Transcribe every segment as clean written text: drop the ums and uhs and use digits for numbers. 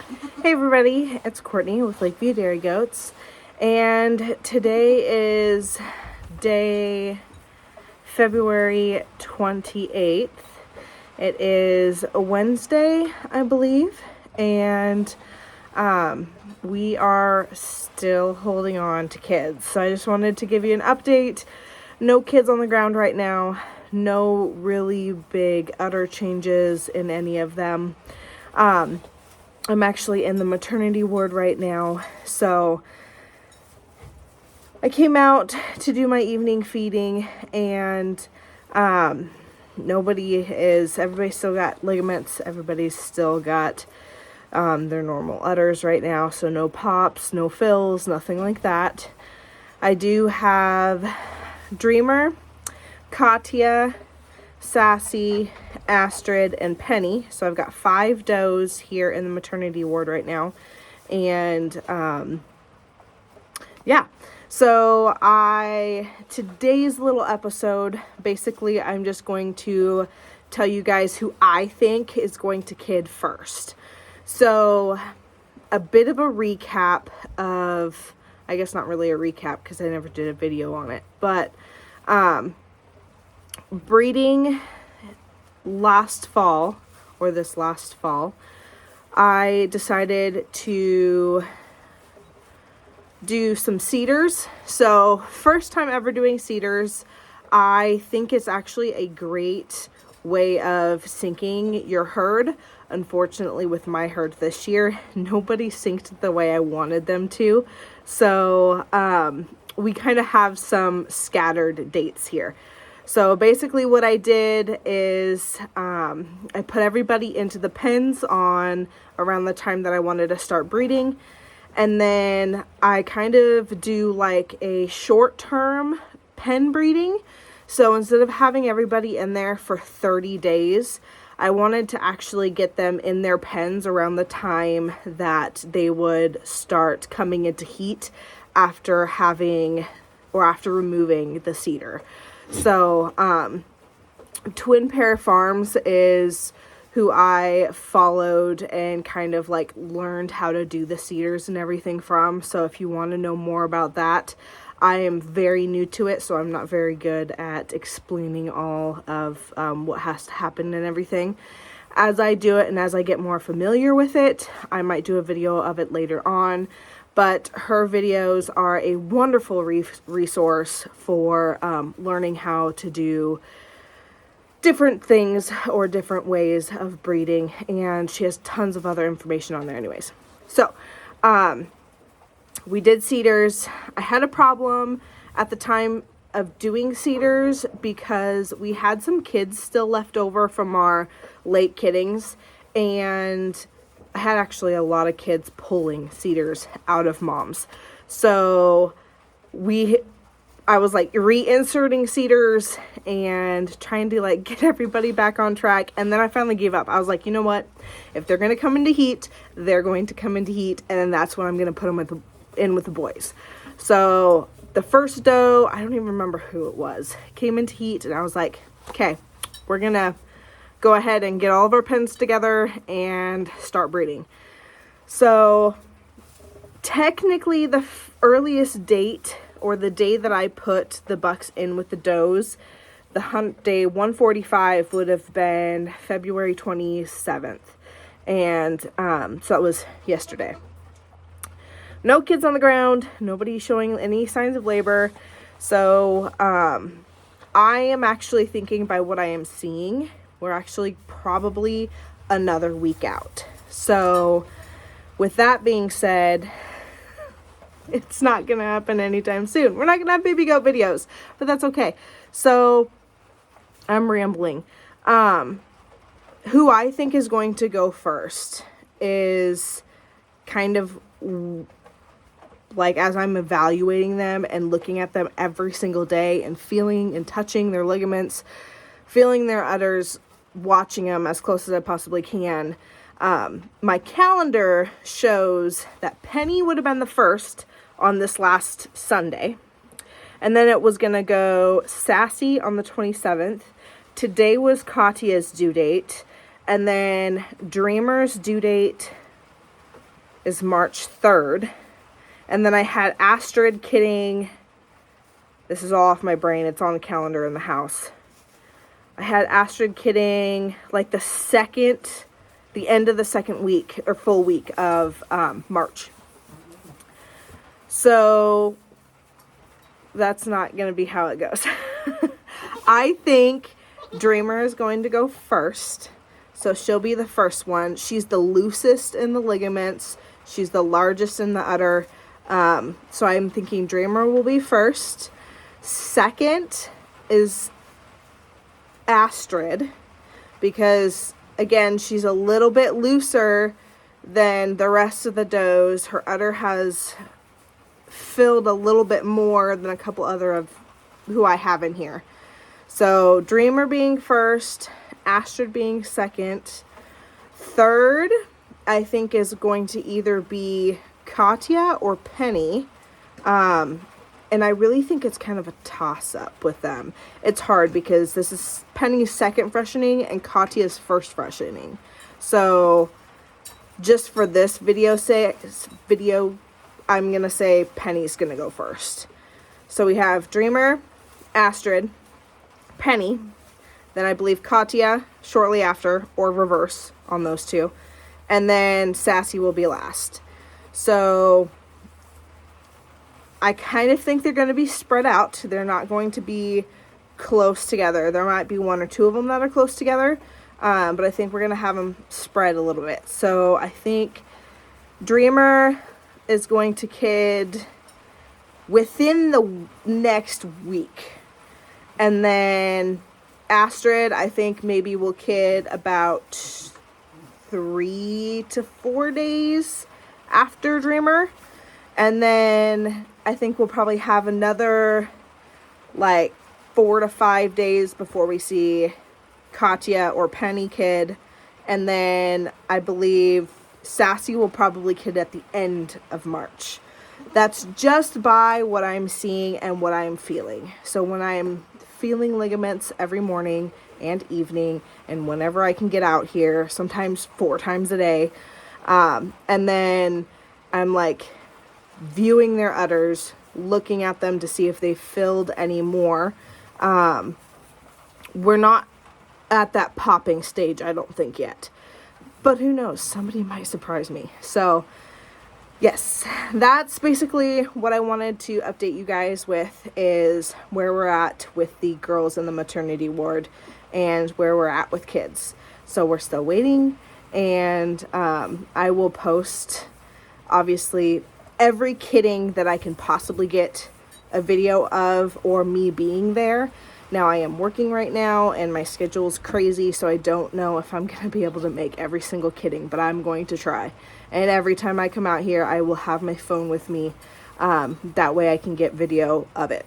Hey everybody, it's Courtney with Lakeview Dairy Goats, and today is day February 28th. It is a Wednesday, I believe, and we are still holding on to kids. So I just wanted to give you an update. No kids on the ground right now, no really big udder changes in any of them. I'm actually in the maternity ward right now, so I came out to do my evening feeding, and everybody's still got ligaments, everybody's still got their normal udders right now, so no pops, no fills, nothing like that. I do have Dreamer, Katya, Sassy, Astrid, and Penny. So I've got 5 does here in the maternity ward right now. And so today's little episode, basically I'm just going to tell you guys who I think is going to kid first. So a bit of a recap of, I guess not really a recap because I never did a video on it, but breeding last fall, I decided to do some seeders. So first time ever doing seeders. I think it's actually a great way of syncing your herd. Unfortunately, with my herd this year, nobody synced the way I wanted them to. So we kind of have some scattered dates here. So basically what I did is I put everybody into the pens on around the time that I wanted to start breeding. And then I kind of do like a short-term pen breeding. So instead of having everybody in there for 30 days, I wanted to actually get them in their pens around the time that they would start coming into heat after removing the seeder. So, Twin Pair Farms is who I followed and kind of like learned how to do the seeders and everything from. So if you want to know more about that, I am very new to it, so I'm not very good at explaining all of what has to happen and everything. As I do it and as I get more familiar with it, I might do a video of it later on. But her videos are a wonderful resource for learning how to do different things or different ways of breeding. And she has tons of other information on there anyways. So, we did seeders. I had a problem at the time of doing seeders because we had some kids still left over from our late kiddings, and I had actually a lot of kids pulling seeders out of moms. So I was like reinserting seeders and trying to like get everybody back on track. And then I finally gave up. I was like, you know what? If they're going to come into heat, they're going to come into heat. And then that's when I'm going to put them in with the boys. So the first doe, I don't even remember who it was, came into heat, and I was like, okay, we're going to go ahead and get all of our pens together and start breeding. So technically the earliest date, or the day that I put the bucks in with the does, the hunt day 145 would have been February 27th. And so that was yesterday. No kids on the ground, nobody showing any signs of labor. So I am actually thinking, by what I am seeing, we're actually probably another week out. So with that being said, it's not going to happen anytime soon. We're not going to have baby goat videos, but that's okay. So I'm rambling. Who I think is going to go first is kind of like, as I'm evaluating them and looking at them every single day and feeling and touching their ligaments, feeling their udders, watching them as close as I possibly can. My calendar shows that Penny would have been the first on this last Sunday. And then it was going to go Sassy on the 27th. Today was Katya's due date. And then Dreamer's due date is March 3rd. And then I had Astrid kidding. This is all off my brain. It's on the calendar in the house. I had Astrid kidding like the end of the second week or full week of March. So that's not going to be how it goes. I think Dreamer is going to go first. So she'll be the first one. She's the loosest in the ligaments. She's the largest in the udder. So I'm thinking Dreamer will be first. Second is Astrid, because again, she's a little bit looser than the rest of the does. Her udder has filled a little bit more than a couple other of who I have in here. So Dreamer being first, Astrid being second. Third, I think, is going to either be Katya or Penny. And I really think it's kind of a toss-up with them. It's hard because this is Penny's second freshening and Katya's first freshening. So just for this video, I'm going to say Penny's going to go first. So we have Dreamer, Astrid, Penny, then I believe Katya shortly after, or reverse on those two. And then Sassy will be last. So I kind of think they're going to be spread out. They're not going to be close together. There might be one or two of them that are close together. But I think we're going to have them spread a little bit. So I think Dreamer is going to kid within the next week. And then Astrid, I think maybe will kid about 3 to 4 days after Dreamer. And then I think we'll probably have another like 4 to 5 days before we see Katya or Penny kid. And then I believe Sassy will probably kid at the end of March. That's just by what I'm seeing and what I'm feeling. So when I'm feeling ligaments every morning and evening, and whenever I can get out here, sometimes 4 times a day, and then I'm like viewing their udders, looking at them to see if they filled any more. We're not at that popping stage, I don't think, yet. But who knows? Somebody might surprise me. So yes, that's basically what I wanted to update you guys with, is where we're at with the girls in the maternity ward and where we're at with kids. So we're still waiting, and I will post, obviously, every kidding that I can possibly get a video of, or me being there. Now I am working right now and my schedule is crazy, so I don't know if I'm going to be able to make every single kidding, but I'm going to try. And every time I come out here, I will have my phone with me. That way I can get video of it.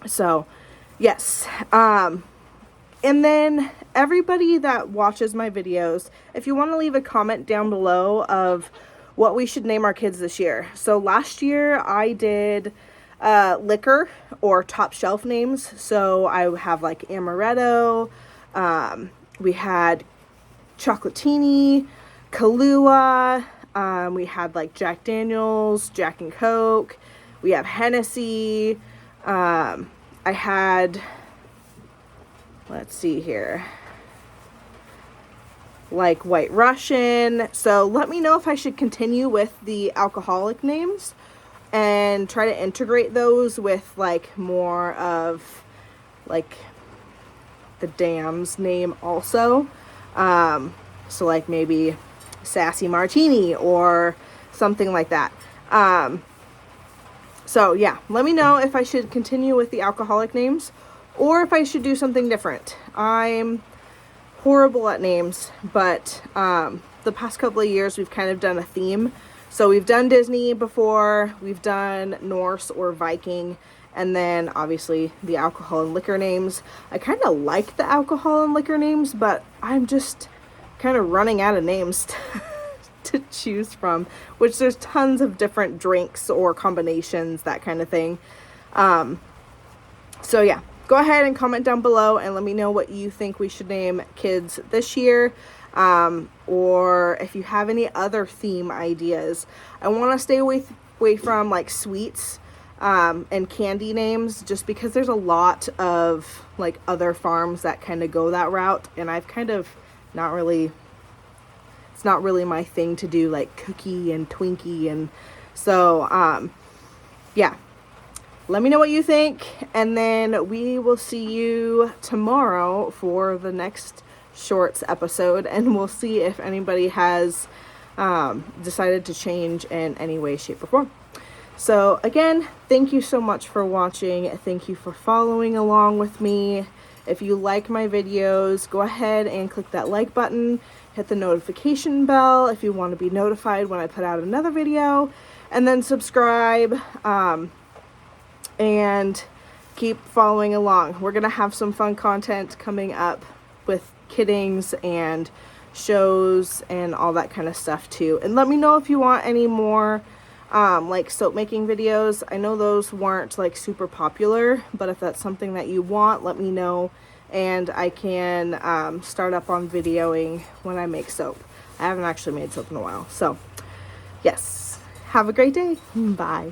So yes. And then everybody that watches my videos, if you want to leave a comment down below of what we should name our kids this year. So last year I did liquor or top shelf names. So I have like Amaretto, we had Chocolatini, Kahlua, we had like Jack Daniels, Jack and Coke, we have Hennessy, I had, let's see here, like White Russian. So let me know if I should continue with the alcoholic names and try to integrate those with like more of like the dam's name also. So like maybe Sassy Martini or something like that. So yeah, let me know if I should continue with the alcoholic names or if I should do something different. I'm horrible at names, but the past couple of years we've kind of done a theme. So we've done Disney before, we've done Norse or Viking, and then obviously the alcohol and liquor names. I kind of like the alcohol and liquor names, but I'm just kind of running out of names to choose from, which there's tons of different drinks or combinations, that kind of thing. So yeah, go ahead and comment down below and let me know what you think we should name kids this year. or if you have any other theme ideas. I want to stay away from like sweets and candy names, just because there's a lot of like other farms that kind of go that route, and I've kind of not really, it's not really my thing to do like cookie and Twinkie. And so yeah, let me know what you think, and then we will see you tomorrow for the next shorts episode, and we'll see if anybody has decided to change in any way, shape, or form. So again, thank you so much for watching. Thank you for following along with me. If you like my videos, go ahead and click that like button, hit the notification bell if you want to be notified when I put out another video, and then subscribe, and keep following along. We're gonna have some fun content coming up with kiddings and shows and all that kind of stuff too. And let me know if you want any more like soap making videos. I know those weren't like super popular, but if that's something that you want, let me know, and I can start up on videoing when I make soap. I haven't actually made soap in a while. So yes, have a great day. Bye.